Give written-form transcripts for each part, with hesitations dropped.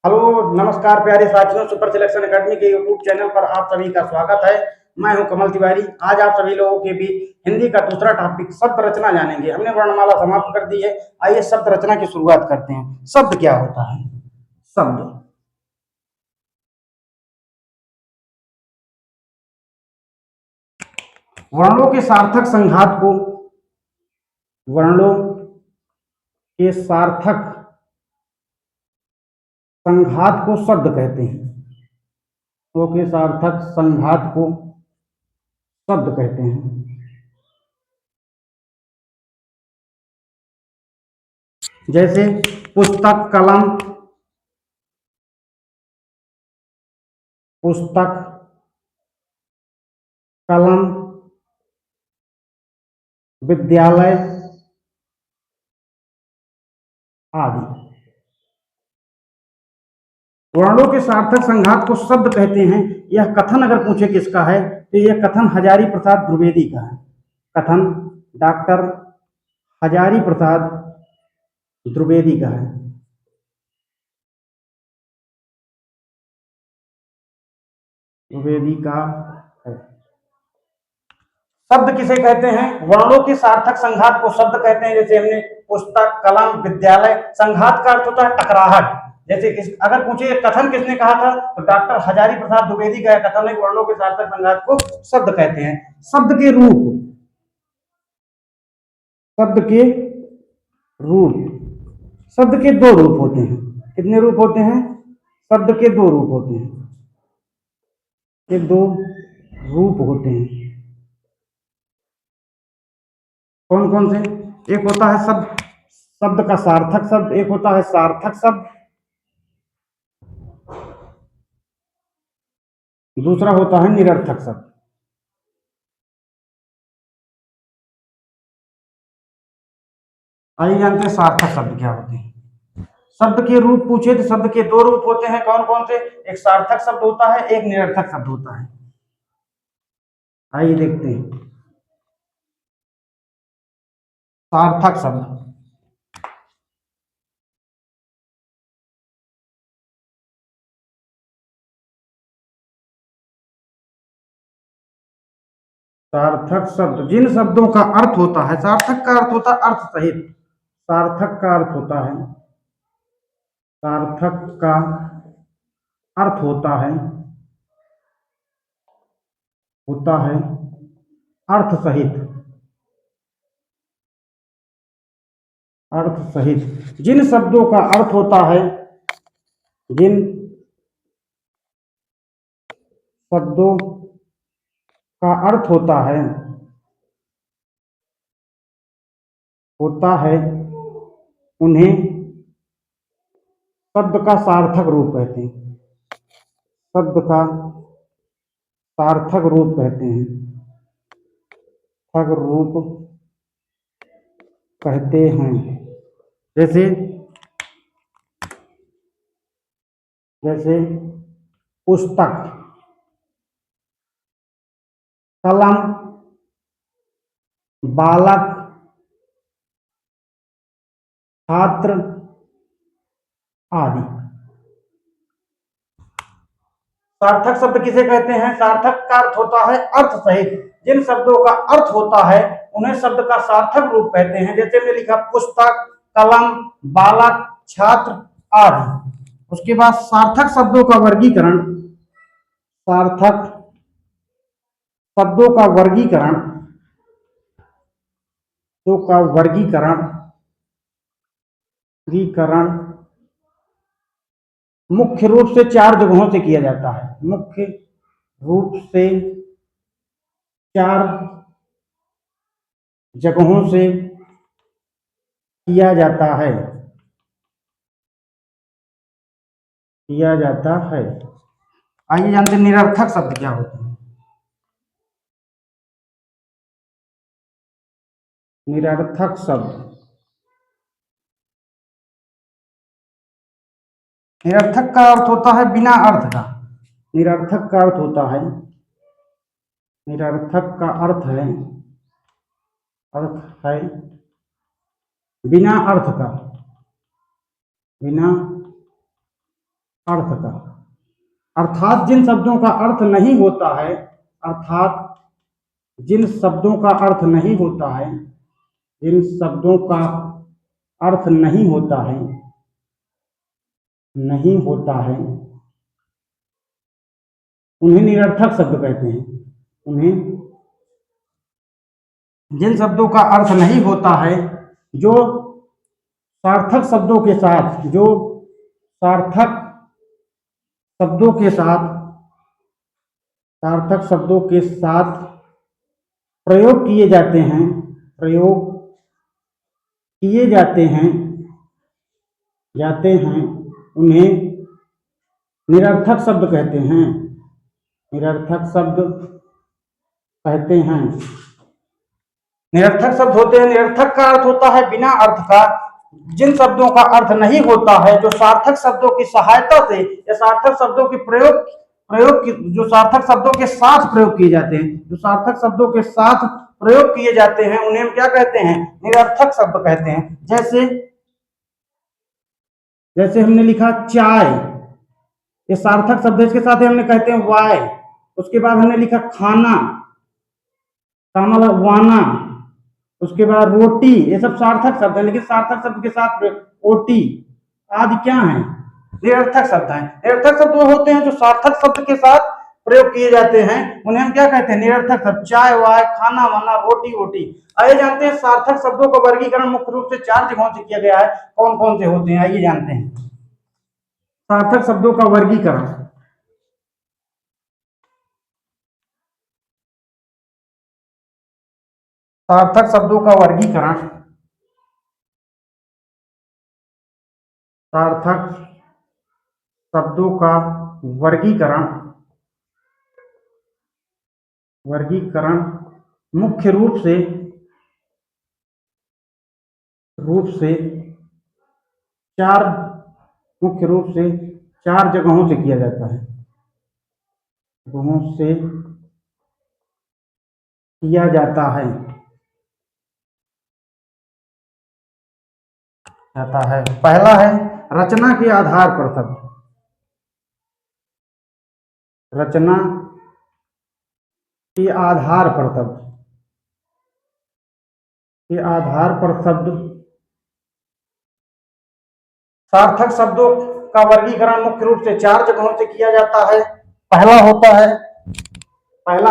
Hello, नमस्कार प्यारे साथियों। सुपर सिलेक्शन एकेडमी के यूट्यूब चैनल पर आप सभी का स्वागत है। मैं हूं कमल तिवारी। आज आप सभी लोगों के बीच हिंदी का दूसरा टॉपिक शब्द रचना जानेंगे। हमने वर्णमाला समाप्त कर दी है। आइए शब्द रचना की शुरुआत करते हैं। शब्द क्या होता है? शब्द वर्णों के सार्थक संघात को वर्णों के सार्थक संघात को शब्द कहते हैं। वर्णों के सार्थक संघात को शब्द कहते हैं। जैसे पुस्तक, कलम, पुस्तक, कलम, विद्यालय आदि। वर्णों के सार्थक संघात को शब्द कहते हैं। यह कथन अगर पूछे किसका है तो यह कथन हजारी प्रसाद द्विवेदी का है। कथन डॉक्टर हजारी प्रसाद द्विवेदी का है। द्विवेदी का है। शब्द किसे कहते हैं? वर्णों के सार्थक संघात को शब्द कहते हैं। जैसे हमने पुस्तक, कलम, विद्यालय। संघात का अर्थ होता है टकराहट। जैसे अगर पूछे कथन किसने कहा था तो डॉक्टर हजारी प्रसाद द्विवेदी का कथन है। वर्णों के सार्थक संघात को शब्द कहते हैं। शब्द के रूप शब्द के रूप शब्द के दो रूप होते हैं। कितने रूप होते हैं? शब्द के दो रूप होते हैं। ये दो रूप होते हैं। कौन कौन से? एक होता है शब्द का सार्थक शब्द, एक होता है सार्थक शब्द, दूसरा होता है निरर्थक शब्द। आइए जानते हैं सार्थक शब्द क्या होते हैं। शब्द के रूप पूछे तो शब्द के दो रूप होते हैं। कौन कौन से? एक सार्थक शब्द होता है, एक निरर्थक शब्द होता है। आइए देखते हैं। सार्थक शब्द सार्थक शब्द जिन शब्दों का अर्थ होता है, सार्थक का अर्थ होता है अर्थ सहित। सार्थक का अर्थ होता है सार्थक का अर्थ होता है अर्थ सहित। अर्थ सहित जिन शब्दों का अर्थ होता है जिन शब्दों का अर्थ होता है उन्हें शब्द का सार्थक रूप कहते हैं। शब्द का सार्थक रूप कहते हैं। सार्थक रूप कहते हैं। जैसे जैसे पुस्तक, कलम, बालक, छात्र आदि। सार्थक शब्द किसे कहते हैं? सार्थक का अर्थ होता है अर्थ सहित। जिन शब्दों का अर्थ होता है उन्हें शब्द का सार्थक रूप कहते हैं। जैसे मैंने लिखा पुस्तक, कलम, बालक, छात्र आदि। उसके बाद सार्थक शब्दों का वर्गीकरण। सार्थक शब्दों का वर्गीकरण तो का वर्गीकरण वर्गीकरण मुख्य रूप से चार जगहों से किया जाता है। मुख्य रूप से चार जगहों से किया जाता है। आइए जानते हैं निरर्थक शब्द क्या होते हैं। निरर्थक शब्द निरर्थक का अर्थ होता है बिना अर्थ का। निरर्थक का अर्थ होता है निरर्थक का अर्थ है बिना अर्थ का। बिना अर्थ का, अर्थात जिन शब्दों का अर्थ नहीं होता है, अर्थात जिन शब्दों का अर्थ नहीं होता है, जिन शब्दों का अर्थ नहीं होता है, नहीं होता है, उन्हें निरर्थक शब्द कहते हैं। उन्हें, जिन शब्दों का अर्थ नहीं होता है, जो सार्थक शब्दों के साथ, जो सार्थक शब्दों के साथ, सार्थक शब्दों के साथ प्रयोग किए जाते हैं, प्रयोग किए जाते हैं, उन्हें निरर्थक शब्द कहते हैं, निरर्थक शब्द कहते हैं। निरर्थक शब्द होते हैं, निरर्थक का अर्थ होता है बिना अर्थ का, जिन शब्दों का अर्थ नहीं होता है, जो सार्थक शब्दों की सहायता से या सार्थक शब्दों के जो सार्थक शब्दों के साथ प्रयोग किए जाते हैं, जो सार्थक शब्दों के साथ प्रयोग किए जाते हैं, उन्हें हम क्या कहते हैं? निरर्थक शब्द कहते हैं। जैसे जैसे हमने लिखा चाय, ये सार्थक शब्द, इसके साथ हमने कहते हैं वाय। उसके बाद हमने लिखा खाना, मतलब वाना। उसके बाद रोटी, ये सब सार्थक शब्द है, लेकिन सार्थक शब्द के साथ ओटी आदि क्या है? निरर्थक शब्द है। निरर्थक शब्द वो होते हैं जो सार्थक शब्द के साथ प्रयोग किए जाते हैं, उन्हें हम क्या कहते हैं? निरर्थक शब्द। चाय वाय, खाना वाना, रोटी वोटी। आइए जानते हैं सार्थक शब्दों का वर्गीकरण मुख्य रूप से 4 जगहों से किया गया है। कौन कौन से होते हैं, आइए जानते हैं सार्थक शब्दों का वर्गीकरण। सार्थक शब्दों का वर्गीकरण, सार्थक शब्दों का वर्गीकरण, वर्गीकरण मुख्य रूप से 4 मुख्य रूप से 4 जगहों से किया जाता है, जगहों से किया जाता है। पहला है रचना के आधार पर शब्द, रचना के आधार पर शब्द, के आधार पर शब्द। सार्थक शब्दों का वर्गीकरण मुख्य रूप से 4 जगहों से किया जाता है। पहला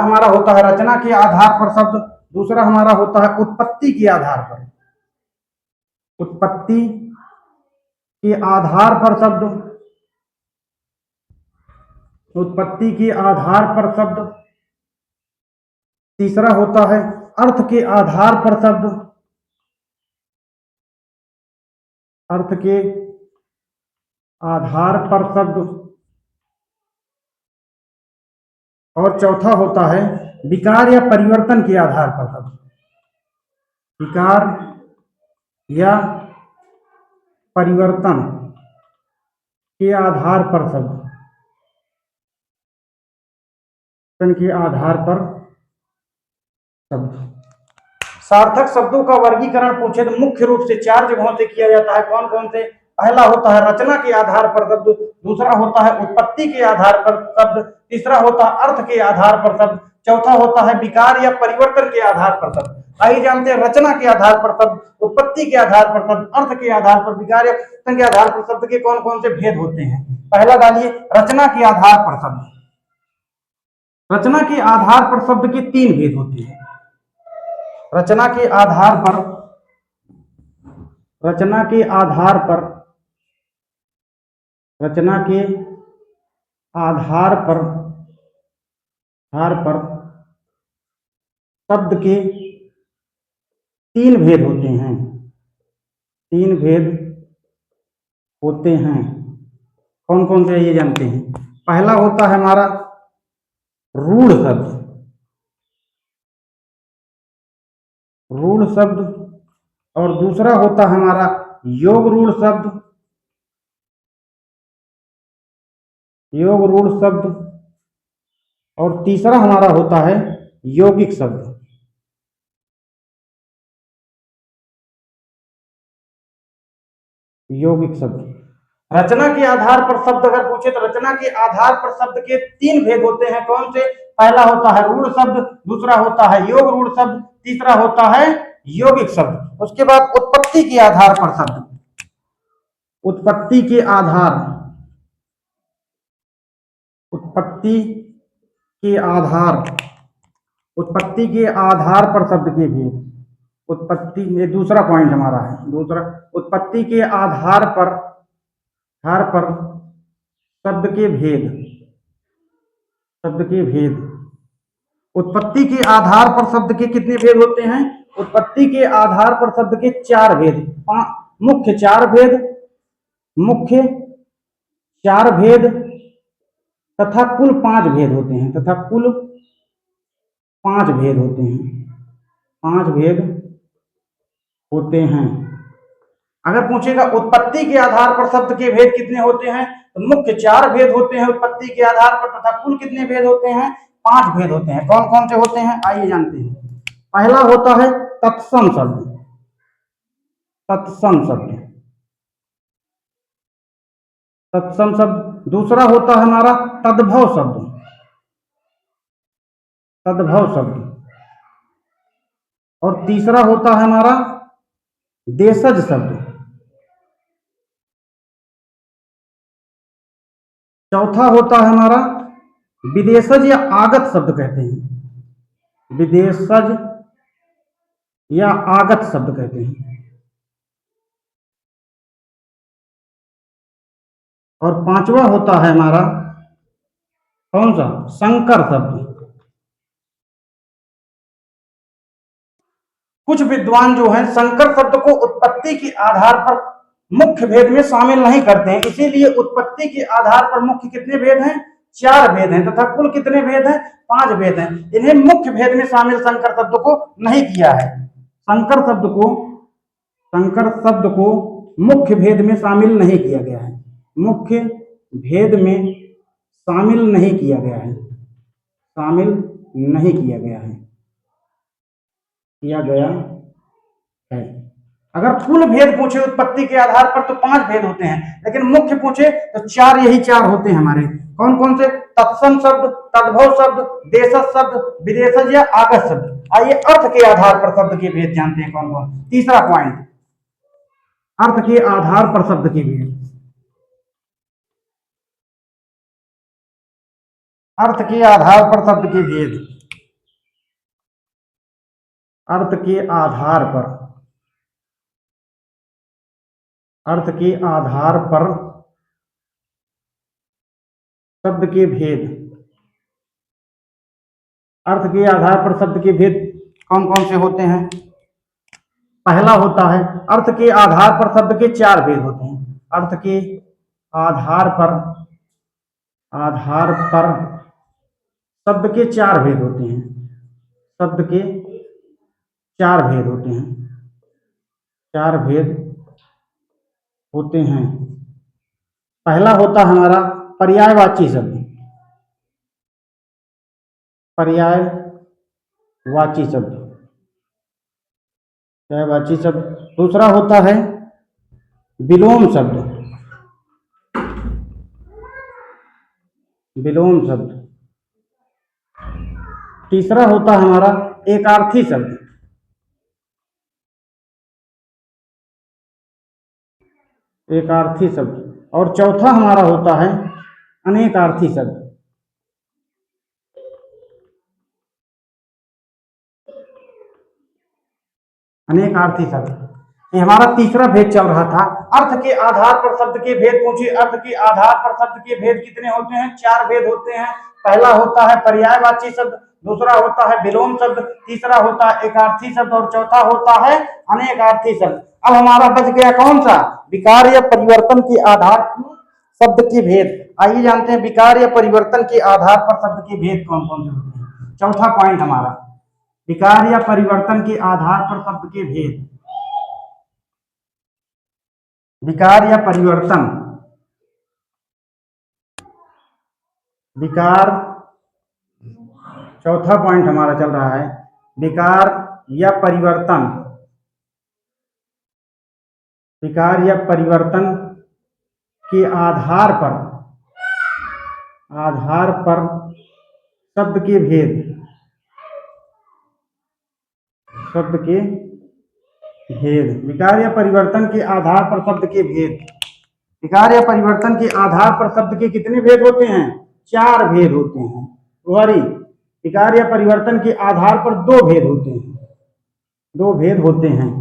हमारा होता है रचना के आधार पर शब्द। दूसरा हमारा होता है उत्पत्ति के आधार पर, उत्पत्ति के आधार पर शब्द, उत्पत्ति के आधार पर शब्द। तीसरा होता है अर्थ के आधार पर शब्द, अर्थ के आधार पर शब्द। और चौथा होता है विकार या परिवर्तन के आधार पर शब्द, विकार या परिवर्तन के आधार पर शब्द, के आधार पर शब्द। सार्थक शब्दों का वर्गीकरण पूछे तो मुख्य रूप से 4 जगहों से किया जाता है। कौन कौन से? पहला होता है रचना के आधार पर शब्द, दूसरा होता है उत्पत्ति के आधार पर शब्द, तीसरा होता है अर्थ के आधार पर शब्द, चौथा होता है विकार या परिवर्तन के आधार पर शब्द। आइए जानते हैं रचना के आधार पर शब्द, उत्पत्ति के आधार पर शब्द, अर्थ के आधार पर, विकार या परिवर्तन के आधार पर शब्द के कौन कौन से भेद होते हैं। पहला डालिए रचना के आधार पर शब्द। रचना के आधार पर शब्द के 3 भेद होते हैं। रचना के आधार पर, रचना के आधार पर, रचना के आधार पर, शब्द के 3 भेद होते हैं, 3 भेद होते हैं। कौन कौन से ये जानते हैं? पहला होता है हमारा रूढ़ शब्द, रूढ़ शब्द। और दूसरा होता है हमारा योग रूढ़ शब्द, योग रूढ़ शब्द। और तीसरा हमारा होता है यौगिक शब्द, यौगिक शब्द। रचना के आधार पर शब्द अगर पूछे तो रचना के आधार पर शब्द के तीन भेद होते हैं। कौन से? पहला होता है रूढ़ शब्द, दूसरा होता है योग रूढ़ शब्द, तीसरा होता है यौगिक शब्द। उसके बाद उत्पत्ति के आधार पर शब्द, उत्पत्ति के आधार, उत्पत्ति के आधार, उत्पत्ति के आधार पर शब्द के भेद। उत्पत्ति, ये दूसरा पॉइंट हमारा है, दूसरा उत्पत्ति के आधार पर शब्द के भेद, शब्द के भेद। उत्पत्ति के आधार पर शब्द के कितने भेद होते हैं? उत्पत्ति के आधार पर शब्द के चार भेद, मुख्य चार भेद, मुख्य चार भेद तथा कुल पांच भेद होते हैं, तथा कुल पांच भेद होते हैं, पांच भेद होते हैं। अगर पूछेगा उत्पत्ति के आधार पर शब्द के भेद कितने होते हैं, तो मुख्य चार भेद होते हैं उत्पत्ति के आधार पर, तथा कुल कितने भेद होते हैं? पांच भेद होते हैं। कौन कौन से होते हैं आइए जानते हैं। पहला होता है तत्सम शब्द, तत्सम शब्द, तत्सम शब्द। दूसरा होता है हमारा तद्भव शब्द, तद्भव शब्द। और तीसरा होता है हमारा देशज शब्द। चौथा होता है हमारा विदेशज या आगत शब्द कहते हैं, विदेशज या आगत शब्द कहते हैं। और पांचवा होता है हमारा कौन सा? संकर शब्द। कुछ विद्वान जो हैं संकर शब्द को उत्पत्ति के आधार पर मुख्य भेद में शामिल नहीं करते हैं, इसीलिए उत्पत्ति के आधार पर मुख्य कितने भेद हैं? चार भेद हैं, तथा कुल कितने भेद हैं? पांच भेद हैं। इन्हें मुख्य भेद में शामिल संकर शब्द को नहीं किया है। संकर शब्द को, संकर शब्द को मुख्य भेद में शामिल नहीं किया गया है, मुख्य भेद में शामिल नहीं किया गया है, शामिल नहीं किया गया है, किया गया है। अगर कुल भेद पूछे उत्पत्ति के आधार पर तो पांच भेद होते हैं, लेकिन मुख्य पूछे तो चार, यही चार होते हैं हमारे। कौन कौन से? तत्सम शब्द, तद्भव शब्द, देशज शब्द, विदेशज या आगत शब्द। आइए अर्थ के आधार पर शब्द के भेद जानते हैं कौन कौन। तीसरा पॉइंट, अर्थ के आधार पर शब्द के भेद। अर्थ के आधार पर शब्द के भेद, अर्थ के आधार पर, अर्थ के आधार पर शब्द के भेद। अर्थ के आधार पर शब्द के भेद कौन कौन से होते हैं? पहला होता है अर्थ के आधार पर शब्द के चार भेद होते हैं। अर्थ के आधार पर, आधार पर शब्द के चार भेद होते हैं, शब्द के चार भेद होते हैं, चार भेद होते हैं। पहला होता हमारा पर्यायवाची शब्द, पर्यायवाची शब्द, पर्यायवाची शब्द। दूसरा होता है विलोम शब्द, विलोम शब्द। तीसरा होता हमारा एकार्थी शब्द, एकार्थी शब्द। और चौथा हमारा होता है अनेकार्थी शब्द, अनेकार्थी शब्द। ये हमारा तीसरा भेद चल रहा था। अर्थ के आधार पर शब्द के भेद पूछे, अर्थ के आधार पर शब्द के भेद कितने होते हैं? चार भेद होते हैं। पहला होता है पर्यायवाची शब्द, दूसरा होता है विलोम शब्द, तीसरा होता है एकार्थी शब्द और चौथा होता है अनेकार्थी शब्द। अब हमारा बच गया कौन सा? विकार या परिवर्तन के आधार पर शब्द के भेद। आइए जानते हैं विकार या परिवर्तन के आधार पर शब्द के भेद कौन कौन से होते हैं। चौथा पॉइंट हमारा विकार या परिवर्तन के आधार पर शब्द के भेद। विकार या परिवर्तन, विकार, चौथा पॉइंट हमारा चल रहा है विकार या परिवर्तन, विकार या परिवर्तन के आधार पर शब्द के भेद, विकार या परिवर्तन के आधार पर शब्द के भेद। विकार या परिवर्तन के आधार पर शब्द के कितने भेद होते हैं? 4 भेद होते हैं। सॉरी, विकार या परिवर्तन के आधार पर 2 भेद होते हैं। 2 भेद होते हैं।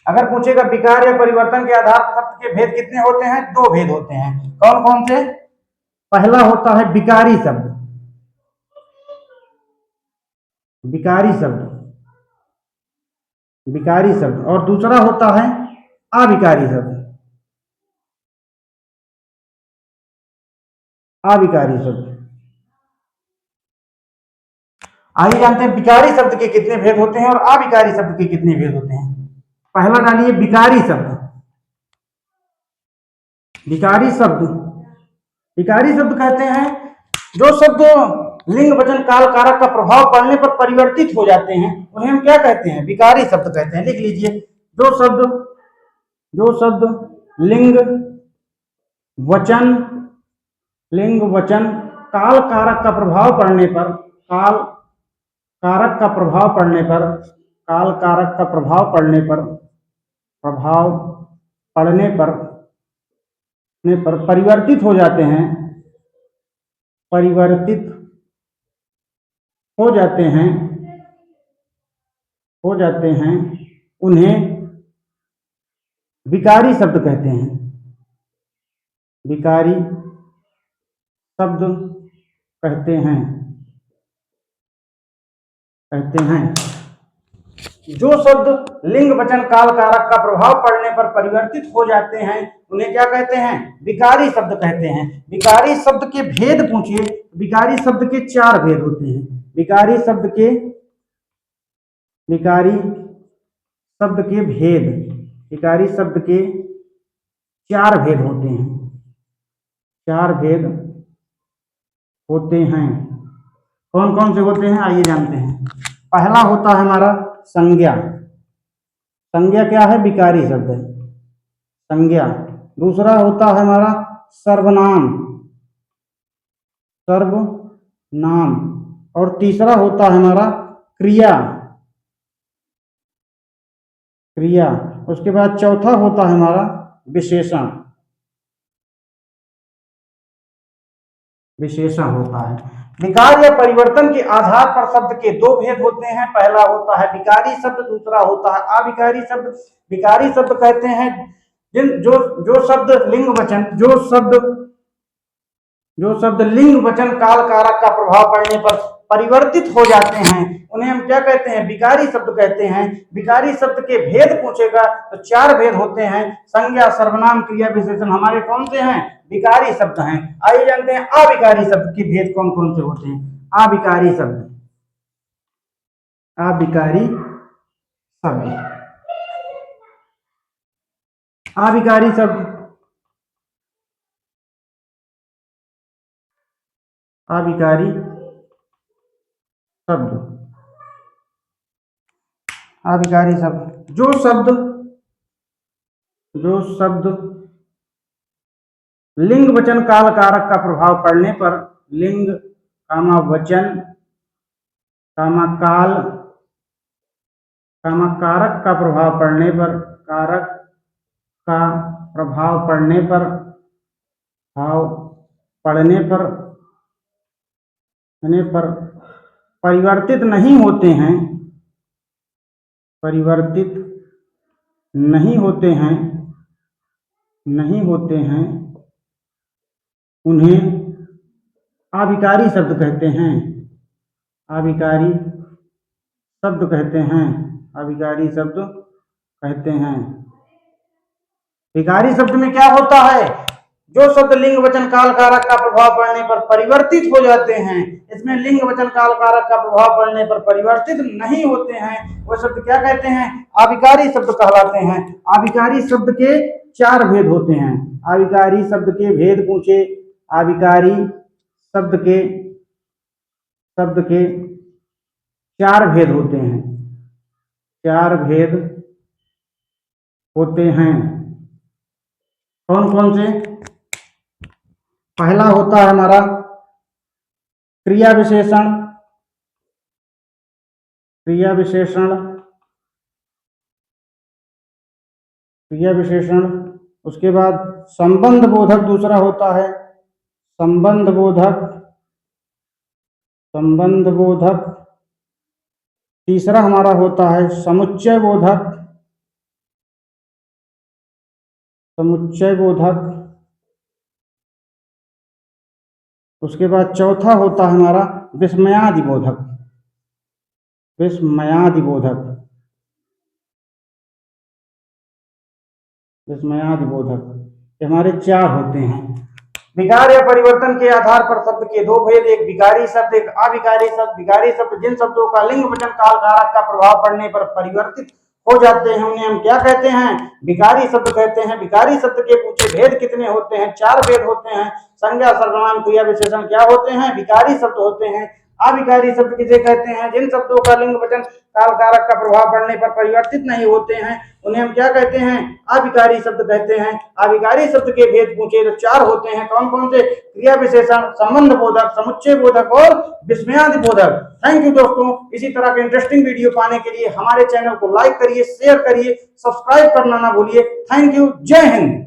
अगर पूछेगा विकार या परिवर्तन के आधार पर शब्द के भेद कितने होते हैं? 2 भेद होते हैं। कौन कौन से? पहला होता है विकारी शब्द, विकारी शब्द, और दूसरा होता है अविकारी शब्द, अविकारी शब्द। आइए जानते हैं विकारी शब्द के कितने भेद होते हैं और अविकारी शब्द के कितने भेद होते हैं। पहला डालिए विकारी शब्द। विकारी शब्द कहते हैं जो शब्द लिंग वचन काल कारक का प्रभाव पड़ने पर परिवर्तित हो जाते हैं, उन्हें हम क्या कहते हैं? विकारी शब्द कहते हैं। लिख लीजिए, जो शब्द लिंग वचन काल कारक का प्रभाव पड़ने पर, काल कारक का प्रभाव पड़ने पर परिवर्तित हो जाते हैं, उन्हें विकारी शब्द कहते हैं। विकारी शब्द कहते हैं। जो शब्द लिंग वचन काल कारक का प्रभाव पड़ने पर परिवर्तित हो जाते हैं, उन्हें क्या कहते हैं? विकारी शब्द कहते हैं। विकारी शब्द के भेद पूछिए। विकारी शब्द के 4 भेद होते हैं। विकारी शब्द के भेद 4 भेद होते हैं। 4 भेद होते हैं। कौन कौन से होते हैं? आइए जानते हैं। पहला होता है हमारा संज्ञा। संज्ञा क्या है? विकारी शब्द है, संज्ञा। दूसरा होता है हमारा सर्वनाम, और तीसरा होता है हमारा क्रिया। उसके बाद चौथा होता है हमारा विशेषण होता है। विकार या परिवर्तन के आधार पर शब्द के 2 भेद होते हैं। पहला होता है विकारी शब्द, दूसरा होता है अविकारी शब्द। विकारी शब्द कहते हैं जो शब्द लिंग वचन काल कारक का प्रभाव पड़ने पर परिवर्तित हो जाते हैं, उन्हें हम क्या कहते हैं? विकारी शब्द कहते हैं। विकारी शब्द के भेद पूछेगा तो 4 भेद होते हैं। संज्ञा, सर्वनाम, क्रिया, विशेषण हमारे कौन से हैं? विकारी शब्द हैं। आइए जानते हैं अविकारी शब्द के भेद कौन कौन से होते हैं। अविकारी शब्द जो शब्द लिंग वचन काल कारक का प्रभाव पड़ने पर, लिंग वचन काल कारक का प्रभाव पड़ने पर परिवर्तित नहीं होते हैं, उन्हें अविकारी शब्द कहते हैं। अविकारी शब्द कहते हैं। विकारी शब्द में क्या होता है? जो शब्द लिंग वचन काल कारक का प्रभाव पड़ने पर परिवर्तित हो जाते हैं, इसमें लिंग वचन काल कारक का प्रभाव पड़ने पर परिवर्तित नहीं होते हैं, वो शब्द क्या कहते हैं? अविकारी शब्द कहलाते हैं। अविकारी शब्द के 4 भेद होते हैं। अविकारी शब्द के भेद पूछे। अविकारी शब्द के 4 भेद होते हैं। 4 भेद होते हैं। कौन कौन से? पहला होता है हमारा क्रिया विशेषण। क्रिया विशेषण, क्रिया विशेषण। उसके बाद संबंध बोधक दूसरा होता है, संबंध बोधक, संबंध बोधक। तीसरा हमारा होता है समुच्चय बोधक, समुच्चय बोधक। उसके बाद चौथा होता है हमारा विस्मयादि बोधक, विस्मयादि बोधक, विस्मयादि बोधक। ये हमारे चार होते हैं। विकार या परिवर्तन के आधार पर शब्द के दो भेद, एक विकारी शब्द, एक अविकारी शब्द। विकारी शब्द जिन शब्दों का लिंग वचन काल कारक का प्रभाव पड़ने पर परिवर्तित हो जाते हैं उन्हें हम क्या कहते हैं? विकारी शब्द कहते हैं। विकारी शब्द के पूछे भेद कितने होते हैं? चार भेद होते हैं। संज्ञा, सर्वनाम, क्रिया, विशेषण क्या होते हैं? विकारी शब्द होते हैं। अविकारी शब्द किसे कहते हैं? जिन शब्दों का लिंग वचन काल कारक का प्रभाव पड़ने पर परिवर्तित नहीं होते हैं उन्हें हम क्या कहते हैं? अविकारी शब्द कहते हैं। अविकारी शब्द के भेद पूछे तो चार होते हैं। कौन कौन से? क्रिया विशेषण, संबंध बोधक, समुच्चय बोधक और विस्मयादि बोधक। थैंक यू दोस्तों। इसी तरह के इंटरेस्टिंग वीडियो पाने के लिए हमारे चैनल को लाइक करिए, शेयर करिए, सब्सक्राइब करना ना भूलिए। Thank you. जय हिंद।